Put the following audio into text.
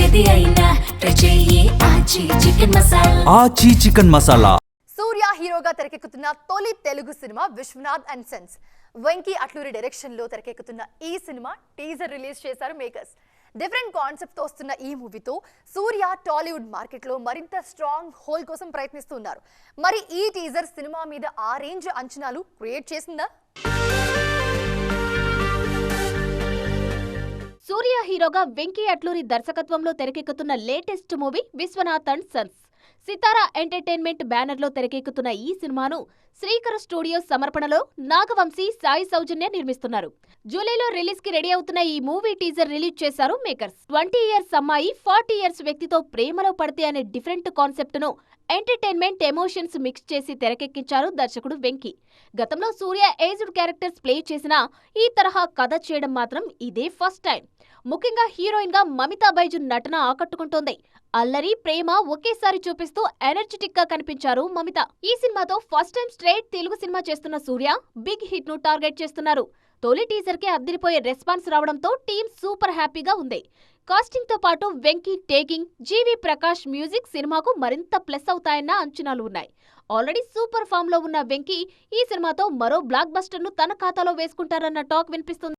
ఏది అయినా ట్రై చెయ్యి ఆచి చికెన్ మసాలా. ఆచి చికెన్ మసాలా. సూర్య హీరోగా తెరకెక్కుతున్న తొలి Telugu cinema Vishwanath and sons. Venky Atluri direction లో తెరకెక్కుతున్న ఈ సినిమా టీజర్ రిలీజ్ చేశారు మేకర్స్. డిఫరెంట్ కాన్సెప్ట్ తో వస్తున్న ఈ మూవీతో సూర్య టాలీవుడ్ మార్కెట్ లో మరింత స్ట్రాంగ్ హోల్ కోసం ప్రయత్నిస్తున్నారు. మరి ఈ టీజర్ సినిమా మీద ఆ రేంజ్ అంచనాలు క్రియేట్ చేసిందా? సూర్య హీరోగా వెంకీ అట్లూరి దర్శకత్వంలో తెరకెక్కుతున్న latest movie Vishwanath and sons. Sithara entertainment banner లో తెరకెక్కుతున్న ఈ సినిమాను శ్రీకర స్టూడియోస్ సమర్పణలో నాగవంశీ, సాయి సౌజన్య నిర్మిస్తున్నారు. జూలైలో రిలీజ్ కి రెడీ అవుతున్న ఈ మూవీ టీజర్ రిలీజ్ చేశారు మేకర్స్. 20 ఇయర్స్ అమ్మాయి 40 ఇయర్స్ వ్యక్తితో ప్రేమలో పడితే అనే డిఫరెంట్ కాన్సెప్ట్ ను ఎంటర్టైన్మెంట్ ఎమోషన్స్ మిక్స్ చేసి తెరకెక్కించారు దర్శకుడు వెంకీ. గతంలో సూర్య ఏజ్డ్ క్యారెక్టర్స్ ప్లే చేసినా ఈ తరహా కథ చేయడం మాత్రం ఇదే ఫస్ట్ టైం. ముఖ్యంగా హీరోయిన్ గా మమితా బైజున్ నటన ఆకట్టుకుంటోంది. అల్లరి, ప్రేమ ఒకేసారి చూపిస్తూ ఎనర్జెటిక్ గా కనిపించారు మమిత. ఈ సినిమాతో first time straight Telugu cinema చేస్తున్న సూర్య బిగ్ హిట్ ను టార్గెట్ చేస్తున్నారు. తొలి టీజర్ కి అద్దిరిపోయే రెస్పాన్స్ రావడంతో టీమ్ సూపర్ హ్యాపీగా ఉంది. కాస్టింగ్ తో పాటు వెంకీ టేకింగ్, జీవి ప్రకాష్ మ్యూజిక్ సినిమాకు మరింత ప్లస్ అవుతాయన్న అంచనాలు ఉన్నాయి. ఆల్రెడీ సూపర్ ఫామ్ లో ఉన్న వెంకీ ఈ సినిమాతో మరో బ్లాక్ బస్టర్ ను తన ఖాతాలో వేసుకుంటారన్న టాక్ వినిపిస్తుంది.